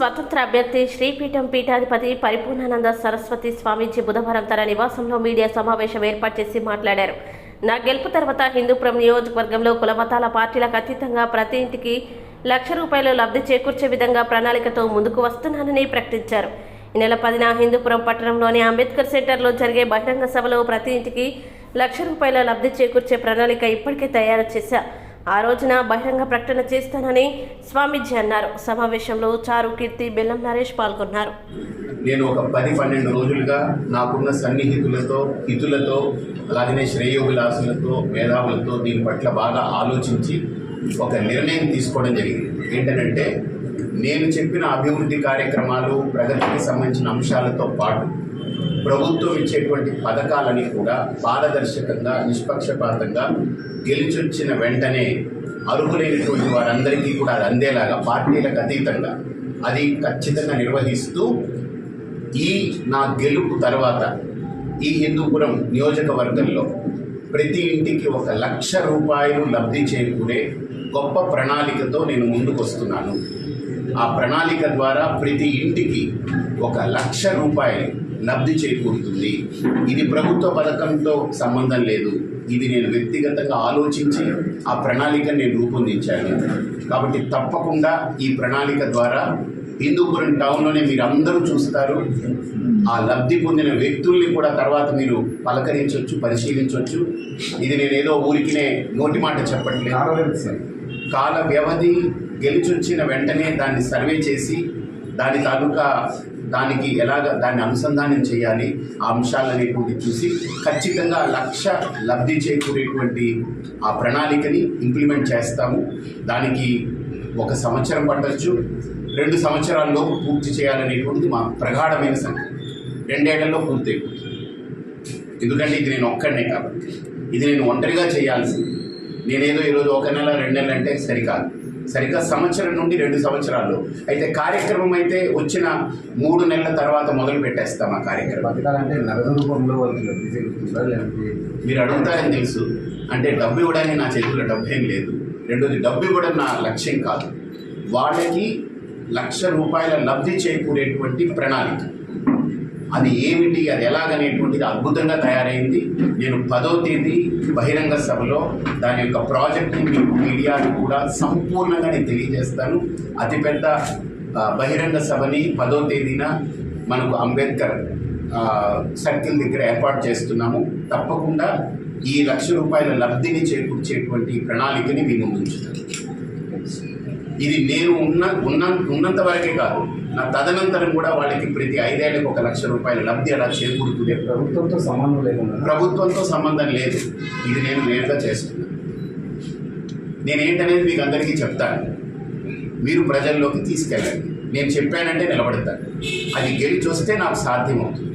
స్వతంత్ర అభ్యర్థి శ్రీపీఠం పీఠాధిపతి పరిపూర్ణానంద సరస్వతి స్వామీజీ బుధవారం తన నివాసంలో మీడియా సమావేశం ఏర్పాటు చేసి మాట్లాడారు. నా గెలుపు తర్వాత హిందూపురం నియోజకవర్గంలో కులమతాల పార్టీలకు అతీతంగా ప్రతి ఇంటికి ₹1,00,000 లబ్ధి చేకూర్చే విధంగా ప్రణాళికతో ముందుకు వస్తున్నానని ప్రకటించారు. ఈ నెల 10న హిందూపురం పట్టణంలోని అంబేద్కర్ సెంటర్లో జరిగే బహిరంగ సభలో ప్రతి ఇంటికి ₹1,00,000 లబ్ధి చేకూర్చే ప్రణాళిక ఇప్పటికే తయారు చేశా. ఆ రోజున బహిరంగ ప్రకటన చేస్తానని స్వామీజీ అన్నారు. సమావేశంలో చారు కీర్తి, బెల్లం నరేష్ పాల్గొన్నారు. నేను ఒక 10-12 రోజులుగా నాకున్న సన్నిహితులతో, హితులతో, అలాగనే శ్రేయోభిలాసులతో, మేధావులతో దీని పట్ల బాగా ఆలోచించి ఒక నిర్ణయం తీసుకోవడం జరిగింది. ఏంటంటే నేను చెప్పిన అభివృద్ధి కార్యక్రమాలు, ప్రగతికి సంబంధించిన అంశాలతో పాటు ప్రభుత్వం ఇచ్చేటువంటి పథకాలని కూడా పారదర్శకంగా, నిష్పక్షపాతంగా గెలిచొచ్చిన వెంటనే అర్హులైనటువంటి వారందరికీ కూడా అది అందేలాగా పార్టీలకు అతీతంగా అది ఖచ్చితంగా నిర్వహిస్తూ నా గెలుపు తర్వాత ఈ హిందూపురం నియోజకవర్గంలో ప్రతి ఇంటికి ₹1,00,000 లబ్ధి చేకూరే గొప్ప ప్రణాళికతో నేను ముందుకు వస్తున్నాను. ఆ ప్రణాళిక ద్వారా ప్రతి ఇంటికి ₹1,00,000 లబ్ధి చేకూరుతుంది. ఇది ప్రభుత్వ పథకంతో సంబంధం లేదు. ఇది నేను వ్యక్తిగతంగా ఆలోచించి ఆ ప్రణాళికను నేను రూపొందించాను. కాబట్టి తప్పకుండా ఈ ప్రణాళిక ద్వారా హిందూపురం టౌన్లోనే మీరు అందరూ చూస్తారు. ఆ లబ్ధి పొందిన వ్యక్తుల్ని కూడా తర్వాత మీరు పలకరించవచ్చు, పరిశీలించవచ్చు. ఇది నేనేదో ఊరికినే నోటి మాట చెప్పట్లేదు. కాల వ్యవధి గెలిచొచ్చిన వెంటనే దాన్ని సర్వే చేసి దానికి ఎలాగ దాన్ని అనుసంధానం చేయాలి, ఆ అంశాలనేటువంటి చూసి ఖచ్చితంగా 1,00,000 లబ్ధి చేకూరేటువంటి ఆ ప్రణాళికని ఇంప్లిమెంట్ చేస్తాము. దానికి 1 సంవత్సరం పట్టచ్చు, 2 సంవత్సరాల్లో పూర్తి చేయాలనేటువంటిది మా ప్రగాఢమైన సంకల్పం. 2 ఏళ్లలో పూర్తి అయిపోతుంది. ఎందుకంటే ఇది నేను ఒక్కడనే కాబట్టి, ఇది నేను ఒంటరిగా చేయాల్సింది. నేనేదో ఈరోజు 1 నెల 2 నెలలు అంటే సరిగ్గా సంవత్సరం నుండి 2 సంవత్సరాల్లో. అయితే కార్యక్రమం అయితే వచ్చిన 3 నెలల తర్వాత మొదలు పెట్టేస్తాం. ఆ కార్యక్రమం అంటే నగదు రూపంలో మీరు అడుగుతారని తెలుసు. అంటే డబ్బు ఇవ్వడానికి నా చేతుల్లో డబ్బు ఏం లేదు. రెండోది, డబ్బు ఇవ్వడం నా లక్ష్యం కాదు. వాళ్ళకి ₹1,00,000 లబ్ధి చేకూరేటువంటి ప్రణాళిక అది ఏమిటి, అది ఎలాగనేటువంటిది అద్భుతంగా తయారైంది. నేను 10వ తేదీ బహిరంగ సభలో దాని యొక్క ప్రాజెక్ట్ని మీకు మీడియాకు కూడా సంపూర్ణంగా నేను తెలియజేస్తాను. అతిపెద్ద బహిరంగ సభని 10వ తేదీన మనకు అంబేద్కర్ సర్కిల్ దగ్గర ఏర్పాటు చేస్తున్నాము. తప్పకుండా ఈ ₹1,00,000 లబ్ధిని చేకూర్చేటువంటి ప్రణాళికని మీ ముందు ఉంచుతాను. ఇది నేను ఉన్నంత వరకే కాదు, నా తదనంతరం కూడా వాళ్ళకి ప్రతి 5 ఏళ్ళకి ₹1,00,000 లబ్ధి అలా చేకూరుతుంది. ప్రభుత్వంతో సంబంధం లేదు. ఇది నేను నేరుగా చేస్తున్నాను. నేనేంటనేది మీకు అందరికీ చెప్తాను. మీరు ప్రజల్లోకి తీసుకెళ్ళండి. నేను చెప్పానంటే నిలబడతాను. అది గెలిచి వస్తే నాకు సాధ్యమవుతుంది.